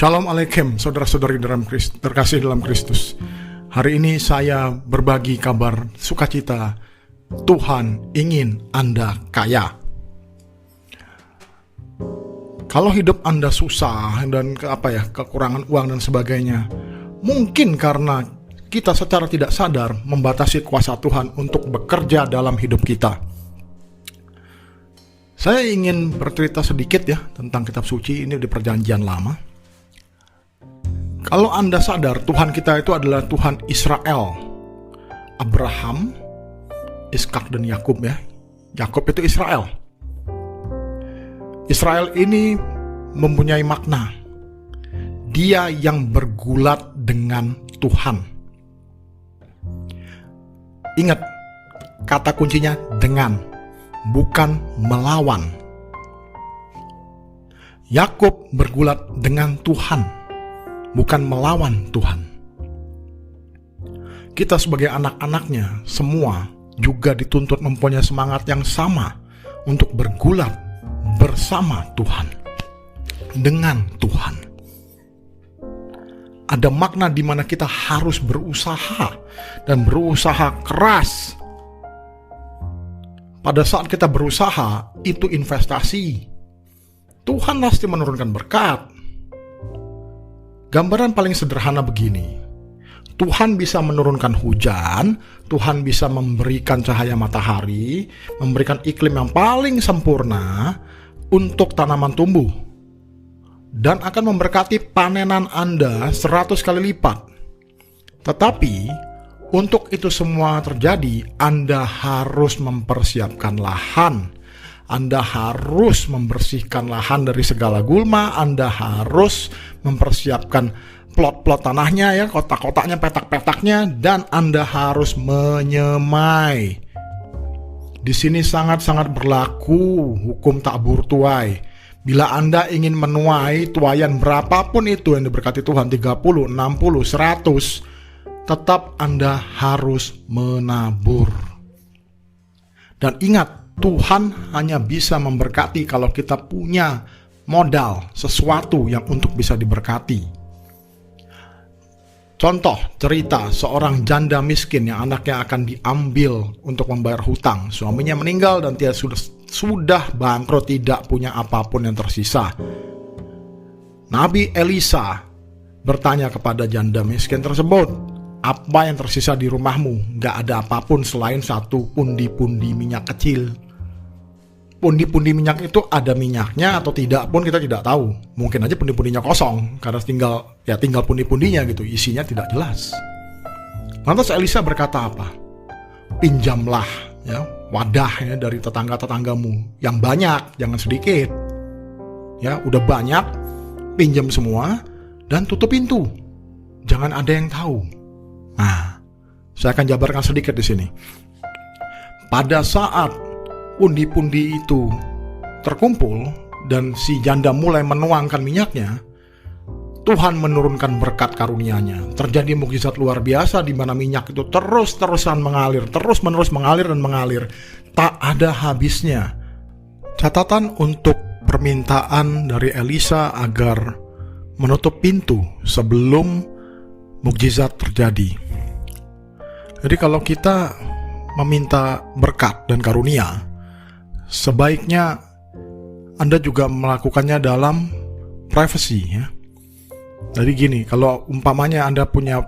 Shalom Alaikum, saudara-saudari terkasih dalam Kristus. Hari ini saya berbagi kabar sukacita. Tuhan ingin Anda kaya. Kalau hidup Anda susah dan kekurangan uang dan sebagainya, mungkin karena kita secara tidak sadar membatasi kuasa Tuhan untuk bekerja dalam hidup kita. Saya ingin bercerita sedikit tentang kitab suci ini di Perjanjian Lama. Kalau Anda sadar, Tuhan kita itu adalah Tuhan Israel. Abraham, Ishak dan Yakub Yakub itu Israel. Israel ini mempunyai makna. Dia yang bergulat dengan Tuhan. Ingat, kata kuncinya dengan, bukan melawan. Yakub bergulat dengan Tuhan, bukan melawan Tuhan. Kita sebagai anak-anaknya semua juga dituntut mempunyai semangat yang sama untuk bergulat bersama Tuhan, dengan Tuhan. Ada makna di mana kita harus berusaha dan berusaha keras. Pada saat kita berusaha, itu investasi. Tuhan pasti menurunkan berkat. Gambaran paling sederhana begini. Tuhan bisa menurunkan hujan, Tuhan bisa memberikan cahaya matahari, memberikan iklim yang paling sempurna untuk tanaman tumbuh, dan akan memberkati panenan Anda 100 kali lipat. Tetapi, untuk itu semua terjadi, Anda harus mempersiapkan lahan. Anda harus membersihkan lahan dari segala gulma. Anda harus mempersiapkan plot-plot tanahnya, kotak-kotaknya, petak-petaknya, dan Anda harus menyemai. Di sini sangat-sangat berlaku hukum tabur tuai. Bila Anda ingin menuai tuaian berapapun itu yang diberkati Tuhan, 30, 60, 100, tetap Anda harus menabur. Dan ingat, Tuhan hanya bisa memberkati kalau kita punya modal, sesuatu yang untuk bisa diberkati. Contoh cerita seorang janda miskin yang anaknya akan diambil untuk membayar hutang. Suaminya meninggal dan dia sudah bangkrut, tidak punya apapun yang tersisa. Nabi Elisa bertanya kepada janda miskin tersebut, "Apa yang tersisa di rumahmu?" "Gak ada apapun selain satu pundi-pundi minyak kecil." Pundi-pundi minyak itu ada minyaknya atau tidak pun kita tidak tahu. Mungkin aja pundi-pundinya kosong karena tinggal pundi-pundinya gitu, isinya tidak jelas. Lantas Elisa berkata apa? "Pinjamlah wadah dari tetangga-tetanggamu yang banyak, jangan sedikit. Udah banyak, pinjam semua dan tutup pintu. Jangan ada yang tahu." Nah, saya akan jabarkan sedikit di sini. Pada saat pundi-pundi itu terkumpul dan si janda mulai menuangkan minyaknya, Tuhan menurunkan berkat karunia-Nya. Terjadi mukjizat luar biasa di mana minyak itu terus-terusan mengalir, terus-menerus mengalir dan mengalir, tak ada habisnya. Catatan untuk permintaan dari Elisa agar menutup pintu sebelum mukjizat terjadi. Jadi kalau kita meminta berkat dan karunia, sebaiknya Anda juga melakukannya dalam privacy Jadi gini, kalau umpamanya Anda punya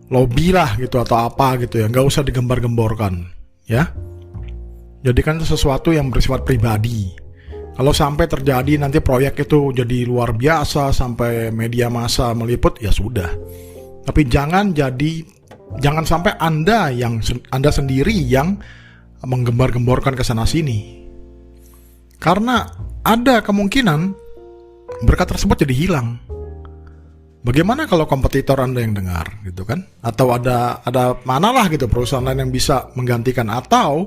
lobby lah gitu atau apa gitu nggak usah digembar-gemborkan Jadikan sesuatu yang bersifat pribadi. Kalau sampai terjadi nanti proyek itu jadi luar biasa sampai media massa meliput, ya sudah. Tapi jangan sampai Anda sendiri yang menggembar-gemborkan ke sana sini. Karena ada kemungkinan berkat tersebut jadi hilang. Bagaimana kalau kompetitor Anda yang dengar gitu kan? Atau ada manalah gitu perusahaan lain yang bisa menggantikan, atau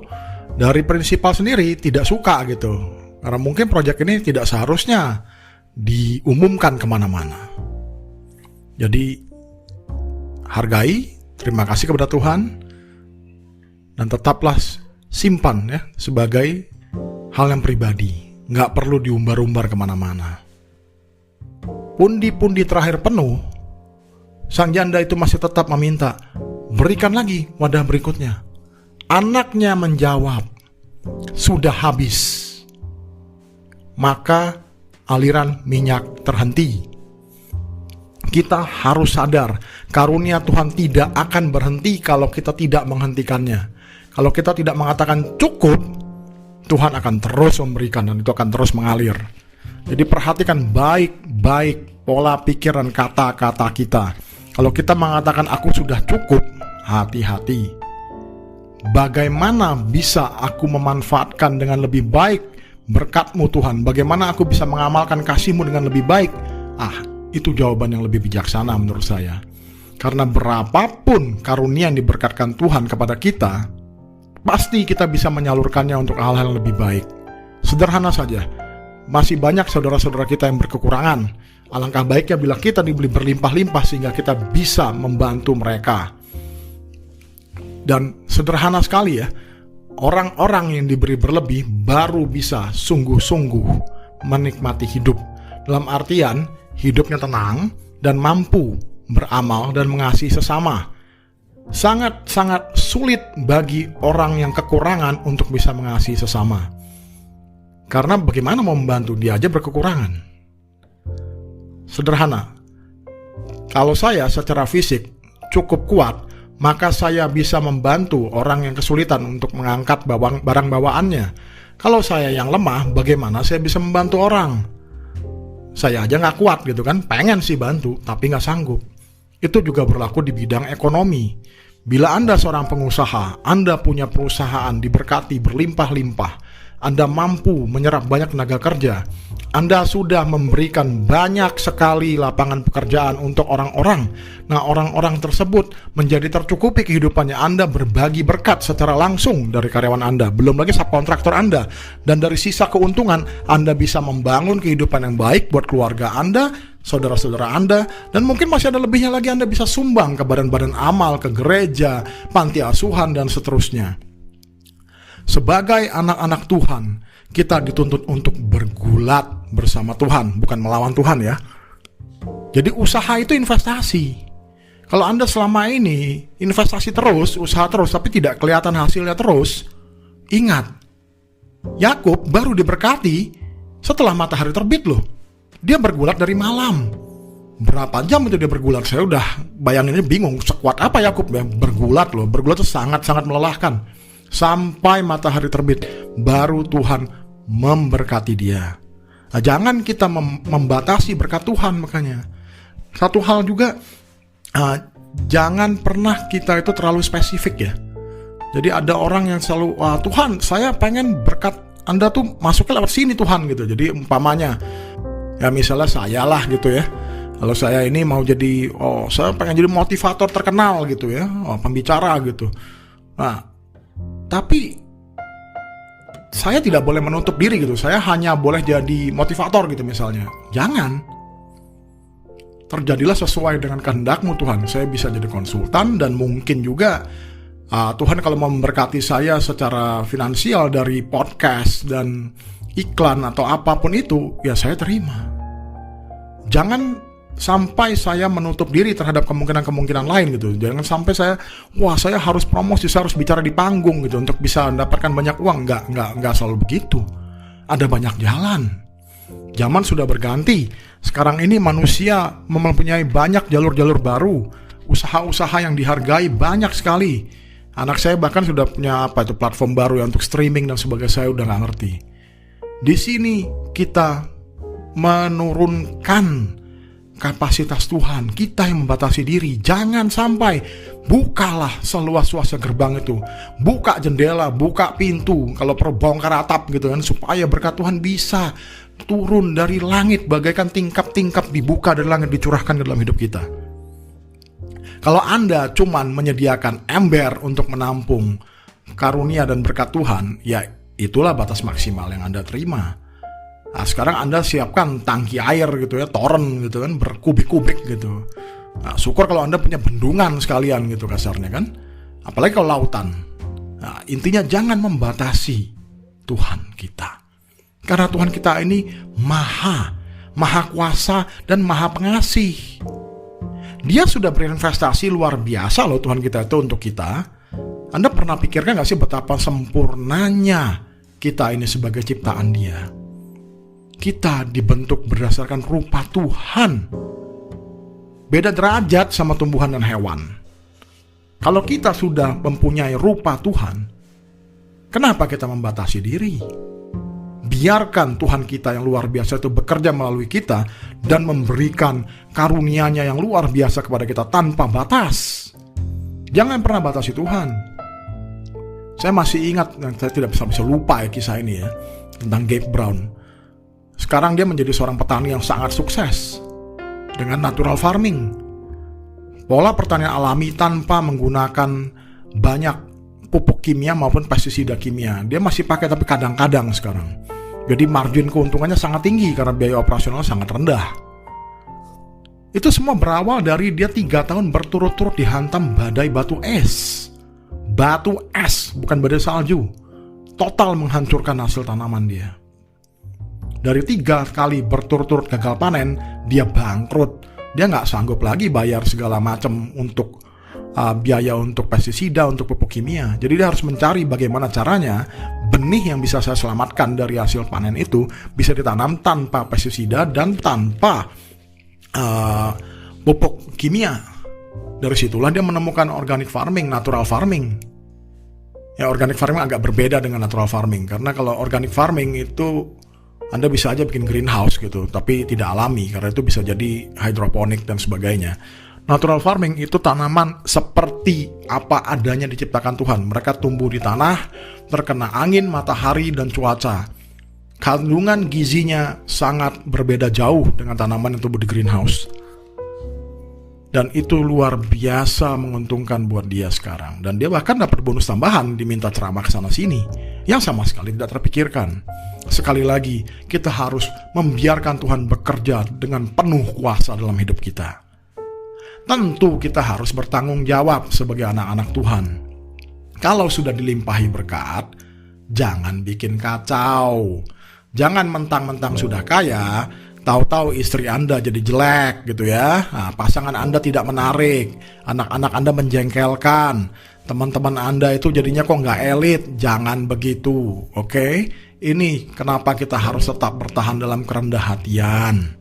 dari prinsipal sendiri tidak suka gitu. Karena mungkin proyek ini tidak seharusnya diumumkan kemana-mana. Jadi hargai, terima kasih kepada Tuhan, dan tetaplah simpan sebagai hal yang pribadi, nggak perlu diumbar-umbar kemana-mana. pundi-pundi terakhir penuh, sang janda itu masih tetap meminta, berikan lagi wadah berikutnya. Anaknya menjawab, sudah habis. Maka aliran minyak terhenti. Kita harus sadar, karunia Tuhan tidak akan berhenti kalau kita tidak menghentikannya. Kalau kita tidak mengatakan cukup, Tuhan akan terus memberikan dan itu akan terus mengalir. Jadi perhatikan baik-baik pola pikir dan kata-kata kita. Kalau kita mengatakan aku sudah cukup, hati-hati. Bagaimana bisa aku memanfaatkan dengan lebih baik berkat-Mu Tuhan? Bagaimana aku bisa mengamalkan kasih-Mu dengan lebih baik? Itu jawaban yang lebih bijaksana menurut saya. Karena berapapun karunia yang diberkatkan Tuhan kepada kita, pasti kita bisa menyalurkannya untuk hal-hal yang lebih baik. Sederhana saja, masih banyak saudara-saudara kita yang berkekurangan. Alangkah baiknya bila kita diberi berlimpah-limpah sehingga kita bisa membantu mereka. Dan sederhana sekali ya, orang-orang yang diberi berlebih baru bisa sungguh-sungguh menikmati hidup. Dalam artian, hidupnya tenang dan mampu beramal dan mengasihi sesama. Sangat-sangat sulit bagi orang yang kekurangan untuk bisa mengasihi sesama. Karena bagaimana mau membantu, dia aja berkekurangan. Sederhana. Kalau saya secara fisik cukup kuat, maka saya bisa membantu orang yang kesulitan untuk mengangkat barang bawaannya. Kalau saya yang lemah, bagaimana saya bisa membantu orang? Saya aja gak kuat gitu kan, pengen sih bantu, tapi gak sanggup. Itu juga berlaku di bidang ekonomi. Bila Anda seorang pengusaha, Anda punya perusahaan diberkati berlimpah-limpah, Anda mampu menyerap banyak tenaga kerja, Anda sudah memberikan banyak sekali lapangan pekerjaan untuk orang-orang. Nah, orang-orang tersebut menjadi tercukupi kehidupannya. Anda berbagi berkat secara langsung dari karyawan Anda, belum lagi subkontraktor Anda. Dan dari sisa keuntungan, Anda bisa membangun kehidupan yang baik buat keluarga Anda, saudara-saudara Anda, dan mungkin masih ada lebihnya lagi. Anda bisa sumbang ke badan-badan amal, ke gereja, panti asuhan, dan seterusnya. Sebagai anak-anak Tuhan, kita dituntut untuk bergulat bersama Tuhan, bukan melawan Tuhan ya. Jadi usaha itu investasi. Kalau Anda selama ini investasi terus, usaha terus, tapi tidak kelihatan hasilnya terus, ingat, Yakub baru diberkati setelah matahari terbit loh. Dia bergulat dari malam. Berapa jam itu dia bergulat? Saya udah bayanginnya bingung, sekuat apa Yakub ya bergulat loh. Bergulat itu sangat-sangat melelahkan. Sampai matahari terbit, baru Tuhan memberkati dia. Nah, jangan kita membatasi berkat Tuhan. Makanya satu hal juga, jangan pernah kita itu terlalu spesifik ya. Jadi ada orang yang selalu, Tuhan saya pengen berkat Anda tuh masuknya lewat sini Tuhan gitu. Jadi umpamanya, ya misalnya saya lah gitu ya. Kalau saya ini mau jadi, saya pengen jadi motivator terkenal gitu ya, pembicara gitu. Nah, tapi saya tidak boleh menutup diri gitu. Saya hanya boleh jadi motivator gitu misalnya. Jangan. Terjadilah sesuai dengan kehendak-Mu Tuhan. Saya bisa jadi konsultan dan mungkin juga Tuhan kalau mau memberkati saya secara finansial dari podcast dan iklan atau apapun itu, ya saya terima. Jangan sampai saya menutup diri terhadap kemungkinan-kemungkinan lain gitu. Jangan sampai saya harus promosi, saya harus bicara di panggung gitu untuk bisa mendapatkan banyak uang. Enggak selalu begitu. Ada banyak jalan. Zaman sudah berganti. Sekarang ini manusia mempunyai banyak jalur-jalur baru. Usaha-usaha yang dihargai banyak sekali. Anak saya bahkan sudah punya platform baru ya untuk streaming dan sebagainya. Saya udah gak ngerti. Di sini kita menurunkan kapasitas Tuhan, kita yang membatasi diri. Jangan sampai, bukalah seluas-luasnya gerbang itu, buka jendela, buka pintu, kalau perlu bongkar atap gitu kan, supaya berkat Tuhan bisa turun dari langit bagaikan tingkap-tingkap dibuka dari langit, dicurahkan ke dalam hidup kita. Kalau Anda cuman menyediakan ember untuk menampung karunia dan berkat Tuhan, ya itulah batas maksimal yang Anda terima. Nah, sekarang Anda siapkan tangki air gitu ya, toren gitu kan, berkubik-kubik gitu. Nah, syukur kalau Anda punya bendungan sekalian gitu kasarnya kan. Apalagi kalau lautan. Nah, intinya jangan membatasi Tuhan kita. Karena Tuhan kita ini maha Maha Kuasa, dan Maha Pengasih. Dia sudah berinvestasi luar biasa loh Tuhan kita itu untuk kita. Anda pernah pikirkan gak sih betapa sempurnanya kita ini sebagai ciptaan Dia? Kita dibentuk berdasarkan rupa Tuhan. Beda derajat sama tumbuhan dan hewan. Kalau kita sudah mempunyai rupa Tuhan, kenapa kita membatasi diri? Biarkan Tuhan kita yang luar biasa itu bekerja melalui kita dan memberikan karunia-Nya yang luar biasa kepada kita tanpa batas. Jangan pernah batasi Tuhan. Saya masih ingat, saya tidak bisa lupa ya kisah ini ya, tentang Gabe Brown. Sekarang dia menjadi seorang petani yang sangat sukses dengan natural farming. Pola pertanian alami tanpa menggunakan banyak pupuk kimia maupun pestisida kimia. Dia masih pakai tapi kadang-kadang sekarang. Jadi margin keuntungannya sangat tinggi karena biaya operasional sangat rendah. Itu semua berawal dari dia 3 tahun berturut-turut dihantam badai batu es. Batu es, bukan badai salju. Total menghancurkan hasil tanaman dia. Dari 3 kali berturut-turut gagal panen, dia bangkrut. Dia nggak sanggup lagi bayar segala macam untuk biaya untuk pestisida, untuk pupuk kimia. Jadi dia harus mencari bagaimana caranya benih yang bisa saya selamatkan dari hasil panen itu bisa ditanam tanpa pestisida dan tanpa pupuk kimia. Dari situlah dia menemukan organic farming, natural farming. Ya, organic farming agak berbeda dengan natural farming, karena kalau organic farming itu Anda bisa aja bikin greenhouse gitu, tapi tidak alami karena itu bisa jadi hidroponik dan sebagainya. Natural farming itu tanaman seperti apa adanya diciptakan Tuhan. Mereka tumbuh di tanah, terkena angin, matahari, dan cuaca. Kandungan gizinya sangat berbeda jauh dengan tanaman yang tumbuh di greenhouse. Dan itu luar biasa menguntungkan buat dia sekarang. Dan dia bahkan dapat bonus tambahan, diminta ceramah ke sana sini, yang sama sekali tidak terpikirkan. Sekali lagi, kita harus membiarkan Tuhan bekerja dengan penuh kuasa dalam hidup kita. Tentu kita harus bertanggung jawab sebagai anak-anak Tuhan. Kalau sudah dilimpahi berkat, jangan bikin kacau. Jangan mentang-mentang sudah kaya, tahu-tahu istri Anda jadi jelek gitu ya. Nah, pasangan Anda tidak menarik, anak-anak Anda menjengkelkan, teman-teman Anda itu jadinya kok nggak elit. Jangan begitu, oke? Ini kenapa kita harus tetap bertahan dalam kerendah hatian.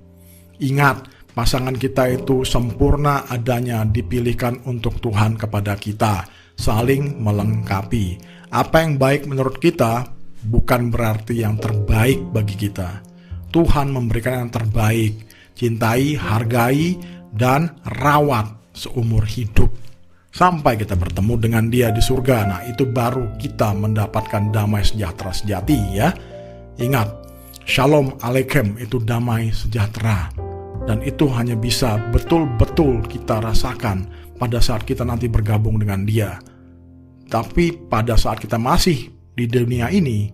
Ingat, pasangan kita itu sempurna adanya dipilihkan untuk Tuhan kepada kita, saling melengkapi. Apa yang baik menurut kita bukan berarti yang terbaik bagi kita. Tuhan memberikan yang terbaik. Cintai, hargai, dan rawat seumur hidup sampai kita bertemu dengan Dia di surga. Nah, itu baru kita mendapatkan damai sejahtera sejati ya. Ingat, Shalom Aleichem itu damai sejahtera. Dan itu hanya bisa betul-betul kita rasakan pada saat kita nanti bergabung dengan Dia. Tapi pada saat kita masih di dunia ini,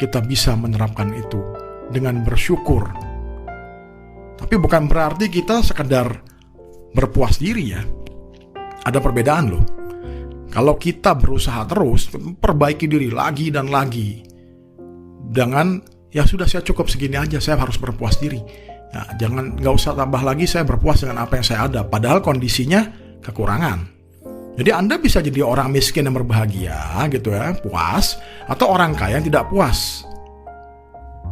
kita bisa menerapkan itu dengan bersyukur. Tapi bukan berarti kita sekedar berpuas diri ya. Ada perbedaan loh. Kalau kita berusaha terus, perbaiki diri lagi dan lagi. Dengan, ya sudah saya cukup segini aja, saya harus berpuas diri. Nah, nggak usah tambah lagi, saya berpuas dengan apa yang saya ada. Padahal kondisinya kekurangan. Jadi Anda bisa jadi orang miskin yang berbahagia gitu ya, puas. Atau orang kaya yang tidak puas.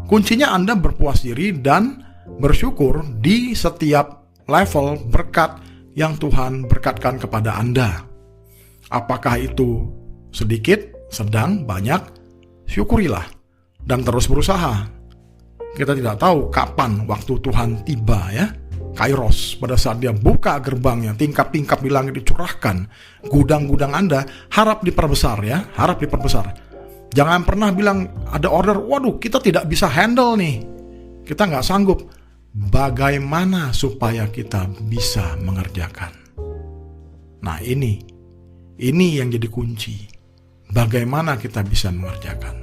Kuncinya Anda berpuas diri dan bersyukur di setiap level berkat yang Tuhan berkatkan kepada Anda. Apakah itu sedikit, sedang, banyak? Syukurilah dan terus berusaha. Kita tidak tahu kapan waktu Tuhan tiba ya. Kairos, pada saat Dia buka gerbangnya, tingkap-tingkap di langit dicurahkan, gudang-gudang Anda harap diperbesar ya, harap diperbesar. Jangan pernah bilang ada order, waduh kita tidak bisa handle nih, kita nggak sanggup. Bagaimana supaya kita bisa mengerjakan? Nah ini yang jadi kunci. Bagaimana kita bisa mengerjakan?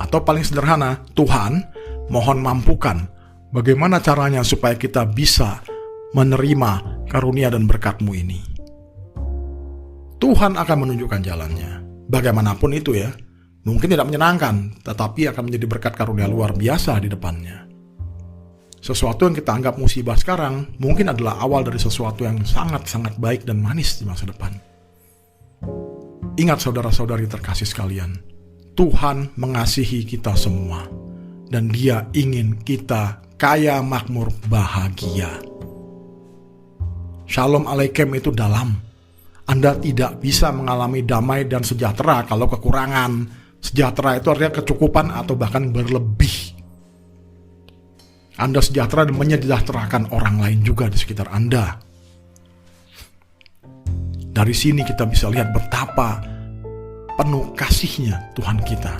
Atau paling sederhana, Tuhan mohon mampukan. Bagaimana caranya supaya kita bisa menerima karunia dan berkat-Mu ini? Tuhan akan menunjukkan jalannya. Bagaimanapun itu ya. Mungkin tidak menyenangkan, tetapi akan menjadi berkat karunia luar biasa di depannya. Sesuatu yang kita anggap musibah sekarang, mungkin adalah awal dari sesuatu yang sangat-sangat baik dan manis di masa depan. Ingat saudara-saudari terkasih sekalian, Tuhan mengasihi kita semua, dan Dia ingin kita kaya, makmur, bahagia. Shalom Aleichem itu dalam. Anda tidak bisa mengalami damai dan sejahtera kalau kekurangan. Sejahtera itu artinya kecukupan atau bahkan berlebih. Anda sejahtera dan menyejahterakan orang lain juga di sekitar Anda. Dari sini kita bisa lihat betapa penuh kasihnya Tuhan kita.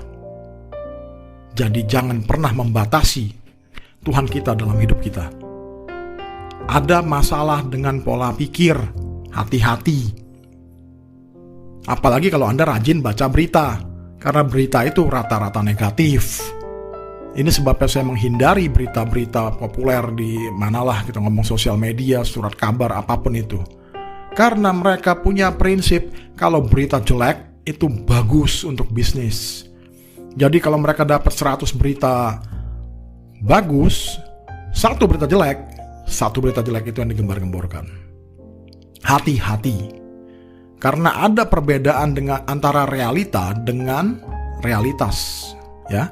Jadi jangan pernah membatasi Tuhan kita dalam hidup kita. Ada masalah dengan pola pikir, hati-hati. Apalagi kalau Anda rajin baca berita, karena berita itu rata-rata negatif. Ini sebabnya saya menghindari berita-berita populer di manalah kita ngomong sosial media, surat kabar, apapun itu. Karena mereka punya prinsip kalau berita jelek itu bagus untuk bisnis. Jadi kalau mereka dapat 100 berita bagus, satu berita jelek itu yang digembar-gemborkan. Hati-hati. Karena ada perbedaan antara realita dengan realitas, ya.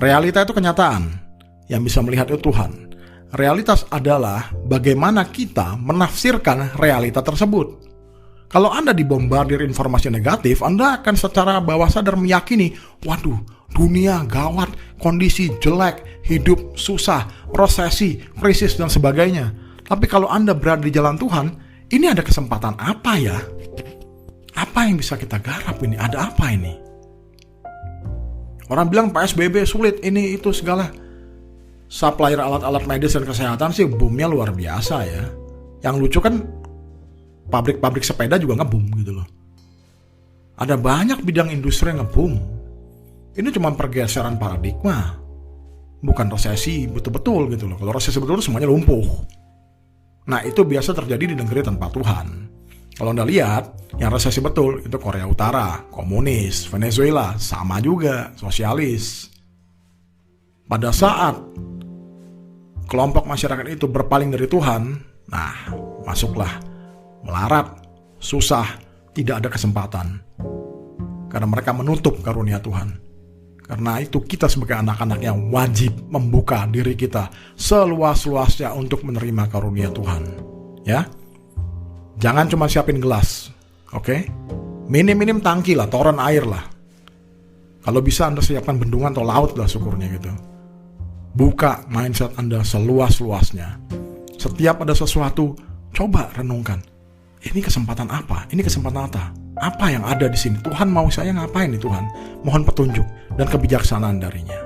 Realita itu kenyataan, yang bisa melihat itu Tuhan. Realitas adalah bagaimana kita menafsirkan realita tersebut. Kalau Anda dibombardir informasi negatif, Anda akan secara bawah sadar meyakini, waduh, dunia gawat, kondisi jelek, hidup susah, resesi, krisis, dan sebagainya. Tapi kalau Anda berada di jalan Tuhan, ini ada kesempatan apa ya? Apa yang bisa kita garap ini? Ada apa ini? Orang bilang PSBB sulit, ini itu segala. Supplier alat-alat medis dan kesehatan sih boomnya luar biasa ya. Yang lucu kan pabrik-pabrik sepeda juga nge-boom gitu loh. Ada banyak bidang industri yang nge-boom. Ini cuma pergeseran paradigma. Bukan resesi betul-betul gitu loh. Kalau resesi betul semuanya lumpuh. Nah itu biasa terjadi di negeri tanpa Tuhan. Kalau Anda lihat, yang resesi betul itu Korea Utara, komunis, Venezuela, sama juga, sosialis. Pada saat kelompok masyarakat itu berpaling dari Tuhan, nah masuklah melarat, susah, tidak ada kesempatan. Karena mereka menutup karunia Tuhan. Karena itu kita sebagai anak-anak yang wajib membuka diri kita seluas-luasnya untuk menerima karunia Tuhan. Ya. Jangan cuma siapin gelas, oke? Minim-minim tangki lah, toren air lah. Kalau bisa Anda siapkan bendungan atau laut lah syukurnya gitu. Buka mindset Anda seluas-luasnya. Setiap ada sesuatu, coba renungkan. Ini kesempatan apa? Ini kesempatan apa? Apa yang ada di sini? Tuhan mau saya ngapain nih Tuhan? Mohon petunjuk dan kebijaksanaan darinya.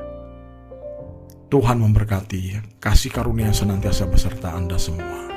Tuhan memberkati, kasih karunia senantiasa beserta Anda semua.